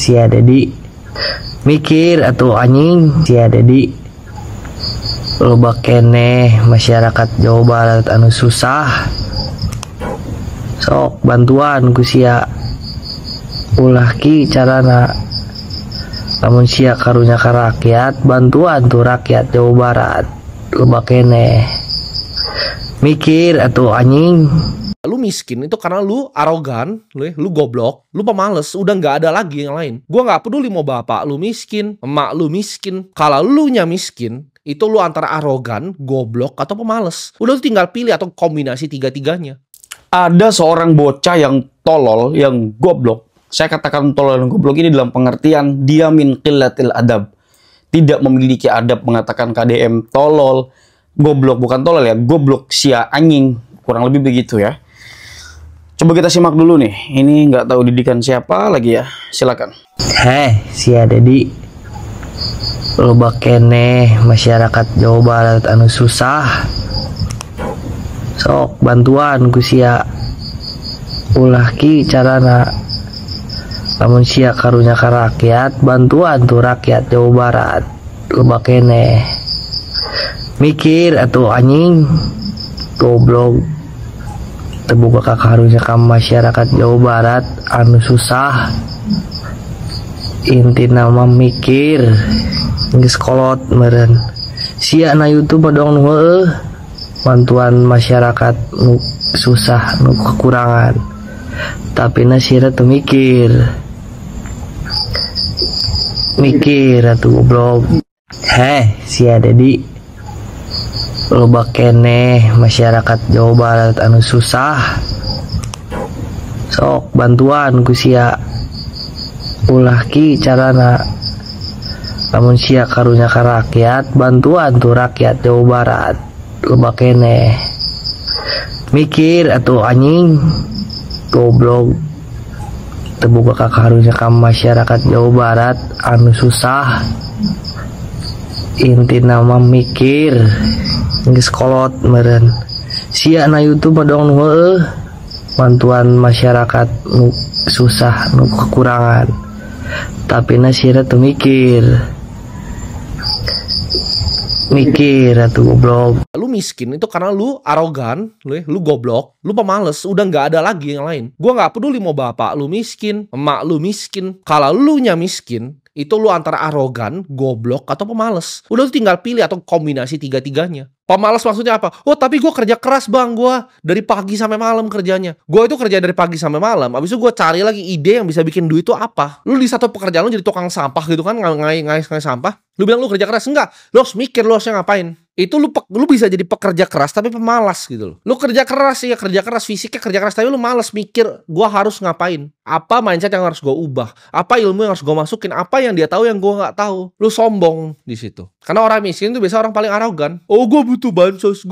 si Dedi mikir atuh anjing si Dedi loba keneh masyarakat Jawa Barat anu susah sok bantuan ku sia ulah ki carana lamun sia karunya ka rakyat bantuan tuh rakyat Jawa Barat loba keneh mikir atuh anjing. Lu miskin itu karena lu arogan, lu goblok, lu pemales, udah nggak ada lagi yang lain. Gua nggak peduli mau bapak lu miskin, emak lu miskin. Kalau lu nya miskin, itu lu antara arogan, goblok, atau pemales. Udah lu tinggal pilih atau kombinasi tiga-tiganya. Ada seorang bocah yang tolol, yang goblok. Saya katakan tolol dan goblok ini dalam pengertian dia min qillatil adab. Tidak memiliki adab, mengatakan KDM tolol, goblok, bukan tolol ya, goblok sia anjing. Kurang lebih begitu ya. Coba kita simak dulu nih. Ini nggak tahu didikan siapa lagi ya. Silakan. Si Dedi loba keneh masyarakat Jawa Barat anu susah sok bantuan ku sia ulah ki carana lamun sia karunya ka rakyat bantuan tuh rakyat Jawa Barat loba keneh mikir atuh anjing goblok terbuka karunya ka masyarakat Jawa Barat anu susah inti nama mikir geus kolot meureun sia na YouTube dong heueuh bantuan masyarakat nu susah nu kekurangan tapi na sia teu mikir atuh goblok. Si Dedi loba keneh masyarakat Jawa Barat anu susah sok bantuan ku sia ulah ki carana lamun sia karunya ka rakyat bantuan tuh rakyat Jawa Barat loba keneh mikir atuh anjing goblok terbuka karunya ka masyarakat Jawa Barat anu susah inti nama mikir geus kolot meureun sia na YouTube dong heueuh bantuan masyarakat nu susah nu kekurangan tapi na sia teu mikir atuh goblok. Lu miskin itu karena lu arogan, lu goblok, lu pemales, udah nggak ada lagi yang lain. Gua nggak peduli mau bapak lu miskin, emak lu miskin. Kalau lu nya miskin, itu lu antara arogan, goblok, atau pemales. Udah lu tinggal pilih atau kombinasi tiga-tiganya. Pemalas maksudnya apa? Oh tapi gue kerja keras bang, gue dari pagi sampai malam kerjanya. Gue itu kerja dari pagi sampai malam. Abis itu gue cari lagi ide yang bisa bikin duit itu apa. Lu di satu pekerjaan lu jadi tukang sampah gitu kan, ngais sampah. Lu bilang lu kerja keras, enggak. Lu harus mikir lu harusnya ngapain. Itu lu bisa jadi pekerja keras tapi pemalas gitu loh. Lu kerja keras ya, kerja keras fisiknya kerja keras tapi lu malas mikir gua harus ngapain. Apa mindset yang harus gua ubah? Apa ilmu yang harus gua masukin? Apa yang dia tahu yang gua nggak tahu? Lu sombong di situ. Karena orang miskin itu biasa orang paling arogan. Oh gua butuh bansos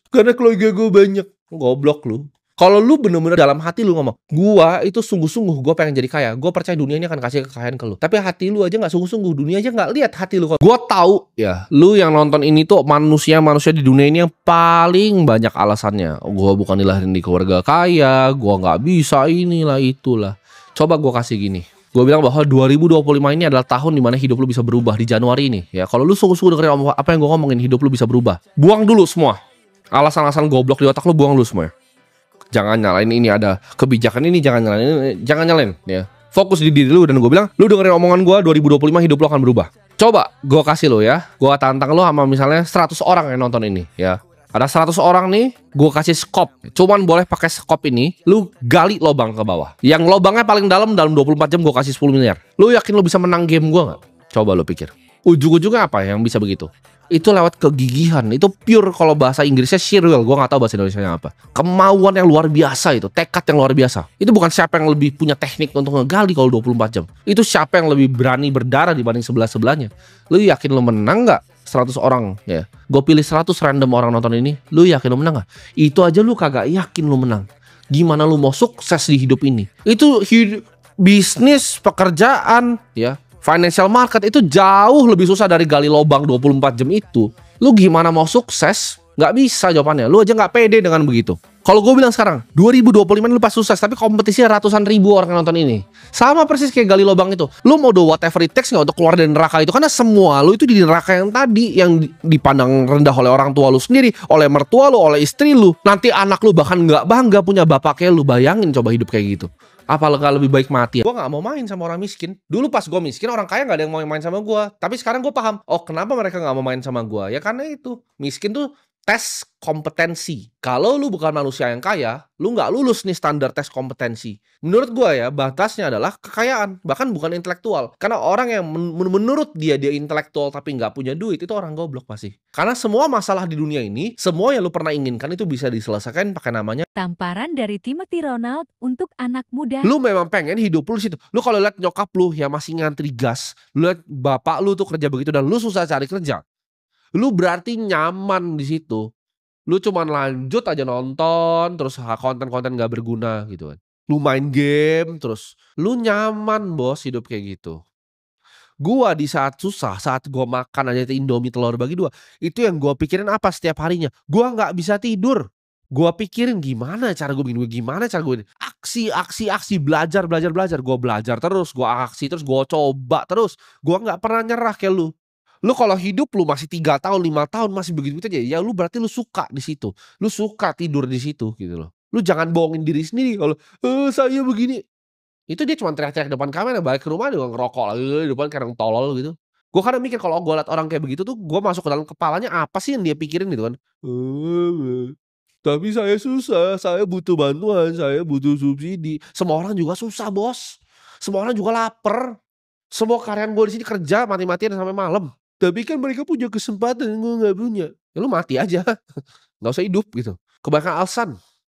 karena keluarga gua banyak. Goblok lu. Kalau lu bener-bener dalam hati lu ngomong, gua itu sungguh-sungguh gua pengen jadi kaya, gua percaya dunia ini akan kasih kekayaan ke lu. Tapi hati lu aja nggak sungguh-sungguh, dunia aja nggak lihat hati lu. Gua tahu ya, lu yang nonton ini tuh manusia di dunia ini yang paling banyak alasannya. Gua bukan dilahirin di keluarga kaya, gua nggak bisa inilah itulah. Coba gua kasih gini. Gue bilang bahwa 2025 ini adalah tahun dimana hidup lu bisa berubah di Januari ini. Ya, kalau lu sungguh-sungguh dengerin apa yang gue ngomongin, hidup lu bisa berubah. Buang dulu semua alasan-alasan goblok di otak lu, buang dulu semua. Jangan nyalain ini ada kebijakan ini, jangan nyalain ya. Fokus di diri lu dan gue bilang, lu dengerin omongan gue 2025 hidup lu akan berubah. Coba gue kasih lu ya, gue tantang lu sama misalnya 100 orang yang nonton ini ya. Ada 100 orang nih, gue kasih skop. Cuman boleh pakai skop ini, lu gali lobang ke bawah. Yang lobangnya paling dalam 24 jam gue kasih 10 miliar. Lu yakin lu bisa menang game gue gak? Coba lu pikir. Ujung-ujungnya apa yang bisa begitu? Itu lewat kegigihan. Itu pure, kalau bahasa Inggrisnya sheer will. Gue gak tahu bahasa Indonesianya apa. Kemauan yang luar biasa itu. Tekad yang luar biasa. Itu bukan siapa yang lebih punya teknik untuk ngegali kalau 24 jam. Itu siapa yang lebih berani berdarah dibanding sebelah-sebelahnya. Lu yakin lu menang gak? 100 orang ya. Gue pilih 100 random orang nonton ini. Lu yakin lu menang gak? Itu aja lu kagak yakin lu menang. Gimana lu mau sukses di hidup ini? Itu bisnis, pekerjaan ya, financial market itu jauh lebih susah dari gali lubang 24 jam itu. Lu gimana mau sukses Nggak bisa jawabannya. Lu aja nggak pede dengan begitu. Kalau gue bilang sekarang, 2025 lu pas sukses, tapi kompetisinya ratusan ribu orang yang nonton ini. Sama persis kayak gali lubang itu. Lu mau do whatever it takes nggak untuk keluar dari neraka itu? Karena semua lu itu di neraka yang tadi, yang dipandang rendah oleh orang tua lu sendiri, oleh mertua lu, oleh istri lu. Nanti anak lu bahkan nggak bangga punya bapak kayak lu. Bayangin coba hidup kayak gitu. Apalagi lebih baik mati. Gue gak mau main sama orang miskin. Dulu pas gue miskin, orang kaya gak ada yang mau main sama gue. Tapi sekarang gue paham, oh kenapa mereka gak mau main sama gue? Ya karena itu, miskin tuh tes kompetensi. Kalau lu bukan manusia yang kaya, lu gak lulus nih standar tes kompetensi. Menurut gue ya, batasnya adalah kekayaan. Bahkan bukan intelektual. Karena orang yang menurut dia intelektual tapi gak punya duit, itu orang goblok pasti. Karena semua masalah di dunia ini, semua yang lu pernah inginkan itu bisa diselesaikan pakai namanya Tamparan dari Timothy Ronald untuk anak muda. lu memang pengen hidup lu di situ. Lu kalau lihat nyokap lu yang masih ngantri gas, lu lihat bapak lu tuh kerja begitu dan lu susah cari kerja. Lu berarti nyaman di situ. Lu cuman lanjut aja nonton terus konten-konten gak berguna gitu kan. Lu main game terus lu nyaman bos hidup kayak gitu. Gua di saat susah, saat gua makan aja Indomie telur bagi dua, itu yang gua pikirin apa setiap harinya? Gua nggak bisa tidur. Gua pikirin gimana cara gue bikin, gimana cara gue aksi, belajar. Gua belajar terus, gua aksi terus, gua coba terus. Gua nggak pernah nyerah kayak lu. Lu kalau hidup lu masih 3 tahun, 5 tahun masih begitu aja, ya lu berarti lu suka di situ. Lu suka tidur di situ gitu loh. Lu jangan bohongin diri sendiri kalau saya begini. Itu dia cuma teriak-teriak depan kamera, balik ke rumah dia ngerokok lagi di depan kayak orang tolol gitu. Gue kadang mikir kalau gue liat orang kayak begitu tuh, gue masuk ke dalam kepalanya apa sih yang dia pikirin gitu kan. Tapi saya susah, saya butuh bantuan, saya butuh subsidi. Semua orang juga susah bos. Semua orang juga lapar. Semua karyawan gue di sini kerja mati-matian sampai malam. Tapi kan mereka punya kesempatan, gue nggak punya. Ya lu mati aja, nggak usah hidup gitu. Kebanyakan alasan.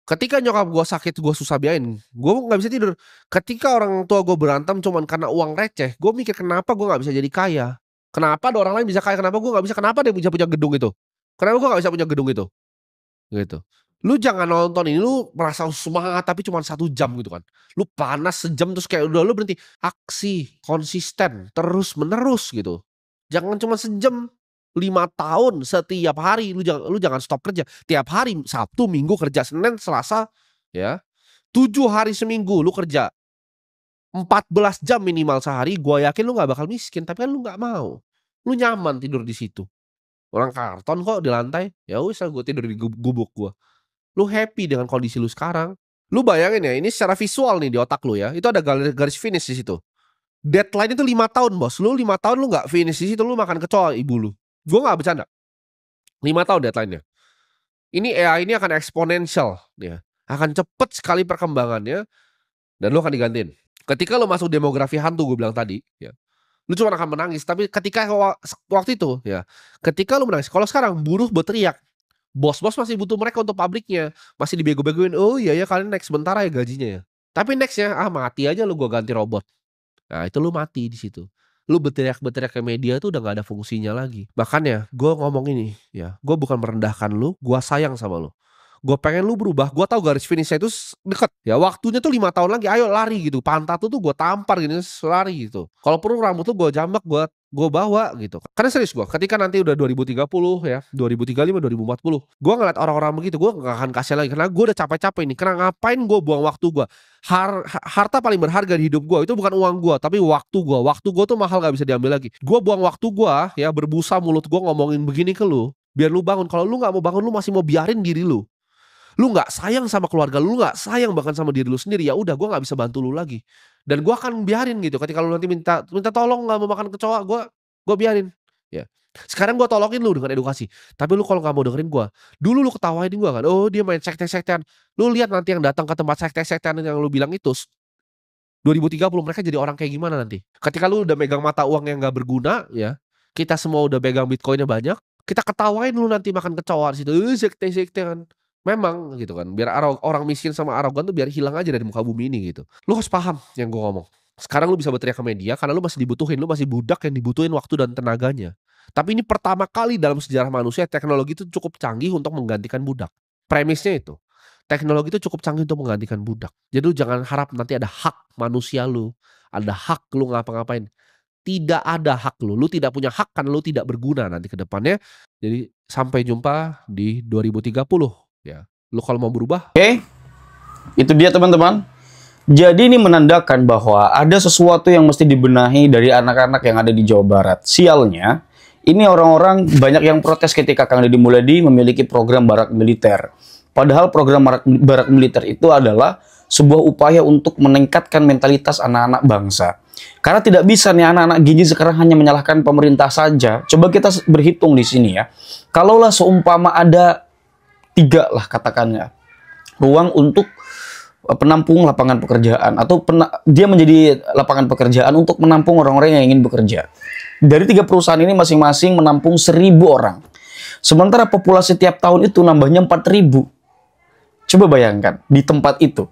Ketika nyokap gue sakit, gue susah biayain, gue nggak bisa tidur. Ketika orang tua gue berantem cuman karena uang receh, gue mikir kenapa gue nggak bisa jadi kaya. Kenapa ada orang lain bisa kaya, kenapa gue nggak bisa? Kenapa dia bisa punya gedung itu? Kenapa gue nggak bisa punya gedung itu? Gitu. Lu jangan nonton ini, lu merasa semangat tapi cuma 1 jam gitu kan. Lu panas sejam terus kayak udah lu berhenti. Aksi, konsisten, terus menerus gitu. Jangan cuma sejam. 5 tahun setiap hari lu jangan stop kerja. Tiap hari Sabtu, Minggu kerja, Senin, Selasa ya. 7 hari seminggu lu kerja. 14 jam minimal sehari, gua yakin lu nggak bakal miskin, tapi kan lu nggak mau. Lu nyaman tidur di situ. Orang karton kok di lantai. Ya wis gua tidur di gubuk gua. Lu happy dengan kondisi lu sekarang. Lu bayangin ya, ini secara visual nih di otak lu ya. Itu ada garis finish di situ. Deadline itu 5 tahun, Bos. Lu 5 tahun lu nggak finish di situ, lu makan kecoa ibu lu. Gue gak bercanda. 5 tahun deadline-nya. Ini AI ini akan eksponensial ya. Akan cepet sekali perkembangannya. Dan lu akan digantiin. Ketika lu masuk demografi hantu gue bilang tadi ya, lu cuma akan menangis. Tapi ketika waktu itu ya, ketika lu menangis, kalau sekarang buruh berteriak, bos-bos masih butuh mereka untuk pabriknya, masih dibego-begoin. Oh iya ya, kalian next sebentar ya gajinya ya. Tapi nextnya mati aja lu, gue ganti robot. Nah itu lu mati di situ. Lu berteriak-berteriak ke media tuh udah gak ada fungsinya lagi. Makanya gue ngomong ini ya, gue bukan merendahkan lu, gue sayang sama lu. Gue pengen lu berubah. Gue tahu garis finishnya itu deket ya, waktunya tuh 5 tahun lagi. Ayo lari gitu, pantat tuh gue tampar gini, lari gitu. Kalau perlu rambut tuh gue jambak, gue bawa gitu. Karena serius gue, ketika nanti udah 2030 ya, 2035, 2040, gue ngeliat orang-orang begitu, gue gak akan kasih lagi. Karena gue udah capek-capek nih. Karena ngapain gue buang waktu gue? Harta paling berharga di hidup gue itu bukan uang gue, tapi waktu gue. Waktu gue tuh mahal, gak bisa diambil lagi. Gue buang waktu gue ya, berbusa mulut gue ngomongin begini ke lu, biar lu bangun. Kalau lu gak mau bangun, lu masih mau biarin diri lu. Lu gak sayang sama keluarga lu gak sayang bahkan sama diri lu sendiri, ya udah gue gak bisa bantu lu lagi. Dan gue akan biarin gitu. Ketika lu nanti minta tolong gak mau makan kecoa, gue biarin ya. Sekarang gue tolongin lu dengan edukasi. Tapi lu kalau gak mau dengerin gue, dulu lu ketawain gue kan, oh dia main sekte-sektean. Lu lihat nanti yang datang ke tempat sekte-sektean yang lu bilang itu 2030 mereka jadi orang kayak gimana nanti. Ketika lu udah megang mata uang yang gak berguna ya, kita semua udah pegang bitcoinnya banyak, kita ketawain lu nanti makan kecoa di situ. Sekte-sektean. Memang gitu kan, biar orang miskin sama arogan tuh biar hilang aja dari muka bumi ini gitu. Lu harus paham yang gue ngomong. Sekarang lu bisa berteriak ke media karena lu masih dibutuhin, lu masih budak yang dibutuhin waktu dan tenaganya. Tapi ini pertama kali dalam sejarah manusia teknologi itu cukup canggih untuk menggantikan budak. Premisnya itu, teknologi itu cukup canggih untuk menggantikan budak. Jadi lu jangan harap nanti ada hak manusia lu, ada hak lu ngapa-ngapain. Tidak ada hak lu tidak punya hak kan lu tidak berguna nanti ke depannya. Jadi sampai jumpa di 2030 ya. Lu kalau mau berubah, Oke, itu dia teman-teman. Jadi ini menandakan bahwa ada sesuatu yang mesti dibenahi dari anak-anak yang ada di Jawa Barat. Sialnya, ini orang-orang banyak yang protes ketika Kang Deddy Mulyadi memiliki program barak militer. Padahal program barak militer itu adalah sebuah upaya untuk meningkatkan mentalitas anak-anak bangsa. Karena tidak bisa nih anak-anak gigi sekarang hanya menyalahkan pemerintah saja. Coba kita berhitung di sini ya. Kalaulah seumpama ada 3 lah katakannya ruang untuk penampung lapangan pekerjaan atau dia menjadi lapangan pekerjaan untuk menampung orang-orang yang ingin bekerja. Dari 3 perusahaan ini masing-masing menampung 1.000 orang. Sementara populasi tiap tahun itu nambahnya 4.000. Coba bayangkan di tempat itu.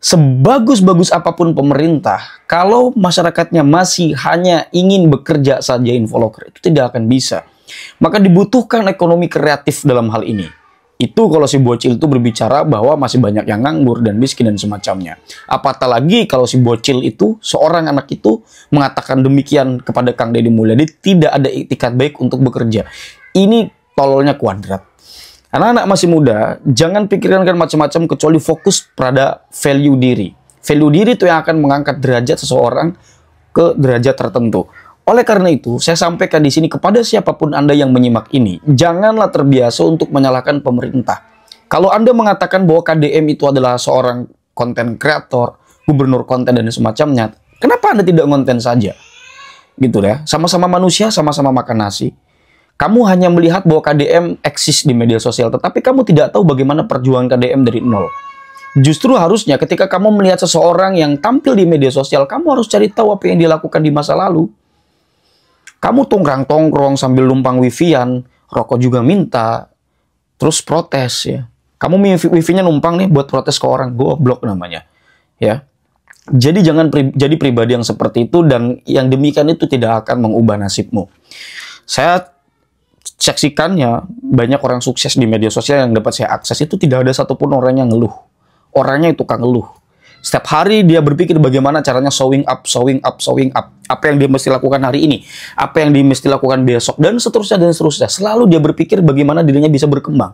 Sebagus-bagus apapun pemerintah, kalau masyarakatnya masih hanya ingin bekerja saja infoloker, itu tidak akan bisa. Maka dibutuhkan ekonomi kreatif dalam hal ini. Itu kalau si bocil itu berbicara bahwa masih banyak yang nganggur dan miskin dan semacamnya. Apatah lagi kalau si bocil itu, seorang anak itu mengatakan demikian kepada Kang Deddy Mulyadi, tidak ada itikat baik untuk bekerja. Ini tololnya kuadrat. Anak-anak masih muda, jangan pikirkan macam-macam kecuali fokus pada value diri. Value diri itu yang akan mengangkat derajat seseorang ke derajat tertentu. Oleh karena itu, saya sampaikan di sini kepada siapapun Anda yang menyimak ini, janganlah terbiasa untuk menyalahkan pemerintah. Kalau Anda mengatakan bahwa KDM itu adalah seorang konten kreator, gubernur konten dan semacamnya, kenapa Anda tidak konten saja? Gitu ya, sama-sama manusia, sama-sama makan nasi. Kamu hanya melihat bahwa KDM eksis di media sosial, tetapi kamu tidak tahu bagaimana perjuangan KDM dari nol. Justru harusnya ketika kamu melihat seseorang yang tampil di media sosial, kamu harus cari tahu apa yang dia lakukan di masa lalu. Kamu tongkrong-tongkrong sambil numpang wifi-an, rokok juga minta, terus protes ya. Kamu wifi-nya numpang nih buat protes ke orang, goblok namanya. Ya. Jadi jangan jadi pribadi yang seperti itu, dan yang demikian itu tidak akan mengubah nasibmu. Saya saksikannya banyak orang sukses di media sosial yang dapat saya akses itu tidak ada satupun orang yang ngeluh. Orangnya itu tukang ngeluh. Setiap hari dia berpikir bagaimana caranya showing up, showing up, showing up. Apa yang dia mesti lakukan hari ini, apa yang dia mesti lakukan besok, dan seterusnya dan seterusnya. Selalu dia berpikir bagaimana dirinya bisa berkembang.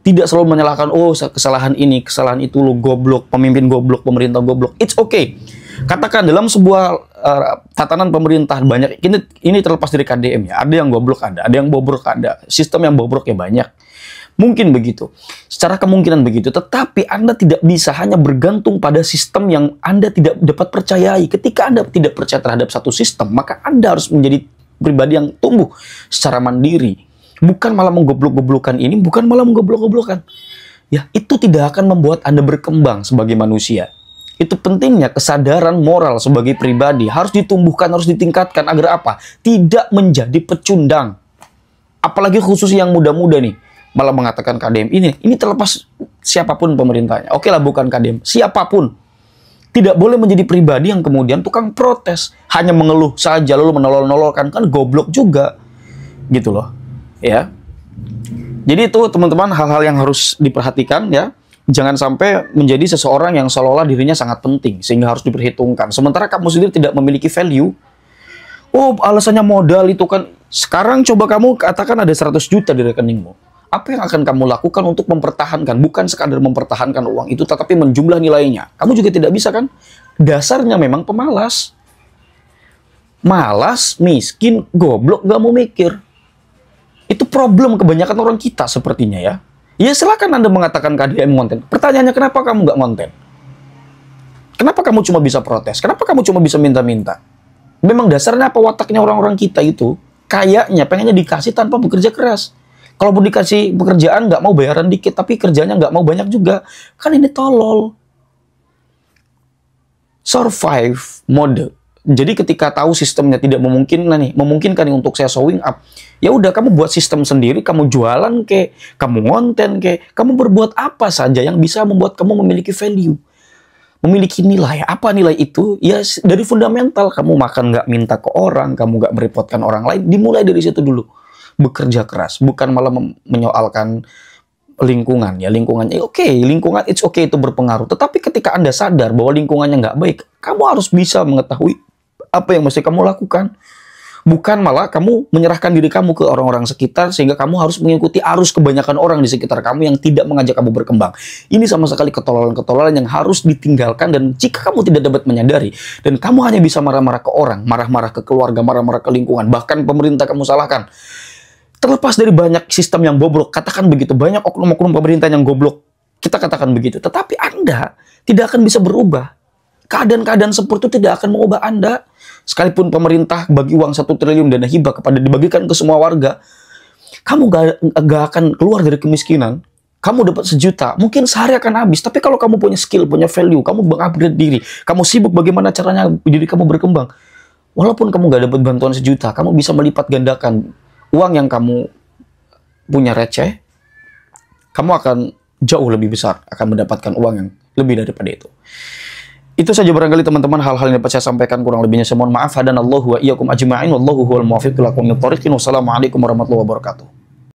Tidak selalu menyalahkan, oh kesalahan ini, kesalahan itu, lo goblok, pemimpin goblok, pemerintah goblok. It's okay. Katakan dalam sebuah tatanan pemerintah banyak, ini terlepas dari KDM ya, ada yang goblok ada yang bobrok ada, sistem yang bobrok ya banyak. Mungkin begitu, secara kemungkinan begitu, tetapi Anda tidak bisa hanya bergantung pada sistem yang Anda tidak dapat percayai. Ketika Anda tidak percaya terhadap satu sistem, maka Anda harus menjadi pribadi yang tumbuh secara mandiri. Bukan malah menggoblok-goblokan ini, bukan malah menggoblok-goblokan. Ya, itu tidak akan membuat Anda berkembang sebagai manusia. Itu pentingnya kesadaran moral sebagai pribadi harus ditumbuhkan, harus ditingkatkan agar apa? Tidak menjadi pecundang. Apalagi khusus yang muda-muda nih, malah mengatakan KDM ini terlepas siapapun pemerintahnya. Oke lah, bukan KDM, siapapun. Tidak boleh menjadi pribadi yang kemudian tukang protes, hanya mengeluh saja lalu menolol-nololkan, kan goblok juga. Gitu loh. Ya. Jadi itu teman-teman hal-hal yang harus diperhatikan ya. Jangan sampai menjadi seseorang yang seolah-olah dirinya sangat penting sehingga harus diperhitungkan. Sementara kamu sendiri tidak memiliki value. Oh, alasannya modal itu kan. Sekarang coba kamu katakan ada 100 juta di rekeningmu. Apa yang akan kamu lakukan untuk mempertahankan? Bukan sekadar mempertahankan uang itu, tetapi menjumlah nilainya. Kamu juga tidak bisa kan? Dasarnya memang pemalas. Malas, miskin, goblok, gak mau mikir. Itu problem kebanyakan orang kita sepertinya ya. Ya silakan Anda mengatakan KDM konten. Pertanyaannya, kenapa kamu nggak konten? Kenapa kamu cuma bisa protes? Kenapa kamu cuma bisa minta-minta? Memang dasarnya apa wataknya orang-orang kita itu? Kayaknya pengennya dikasih tanpa bekerja keras. Kalau mau dikasih pekerjaan nggak mau bayaran dikit, tapi kerjanya nggak mau banyak juga. Kan ini tolol. Survive mode. Jadi ketika tahu sistemnya tidak memungkinkan nih untuk saya showing up, ya udah kamu buat sistem sendiri, kamu jualan kek, kamu konten kek, kamu berbuat apa saja yang bisa membuat kamu memiliki value, memiliki nilai. Apa nilai itu? Ya dari fundamental, kamu makan nggak minta ke orang, kamu nggak merepotkan orang lain, dimulai dari situ dulu. Bekerja keras, bukan malah menyoalkan lingkungan. Ya lingkungannya oke, lingkungan it's okay itu berpengaruh. Tetapi ketika Anda sadar bahwa lingkungannya nggak baik, kamu harus bisa mengetahui apa yang mesti kamu lakukan. Bukan malah kamu menyerahkan diri kamu ke orang-orang sekitar sehingga kamu harus mengikuti arus kebanyakan orang di sekitar kamu yang tidak mengajak kamu berkembang. Ini sama sekali ketololan-ketololan yang harus ditinggalkan, dan jika kamu tidak dapat menyadari dan kamu hanya bisa marah-marah ke orang, marah-marah ke keluarga, marah-marah ke lingkungan, bahkan pemerintah kamu salahkan. Terlepas dari banyak sistem yang bobrok, katakan begitu, banyak oknum-oknum pemerintah yang goblok, kita katakan begitu. Tetapi Anda tidak akan bisa berubah. Keadaan-keadaan seperti itu tidak akan mengubah Anda. Sekalipun pemerintah bagi uang 1 triliun dana hibah kepada dibagikan ke semua warga, kamu gak akan keluar dari kemiskinan. Kamu dapat 1 juta, mungkin sehari akan habis. Tapi kalau kamu punya skill, punya value, kamu mengupgrade diri, kamu sibuk bagaimana caranya diri kamu berkembang. Walaupun kamu gak dapat bantuan 1 juta, kamu bisa melipat gandakan uang yang kamu punya receh. Kamu akan jauh lebih besar, akan mendapatkan uang yang lebih daripada itu. Itu saja barangkali teman-teman hal-hal yang dapat saya sampaikan, kurang lebihnya saya mohon maaf. Hadanallahu wa iyyakum ajma'in wallahu huwal muwaffiq ila aqwamit thoriqin. Wassalamualaikum warahmatullahi wabarakatuh.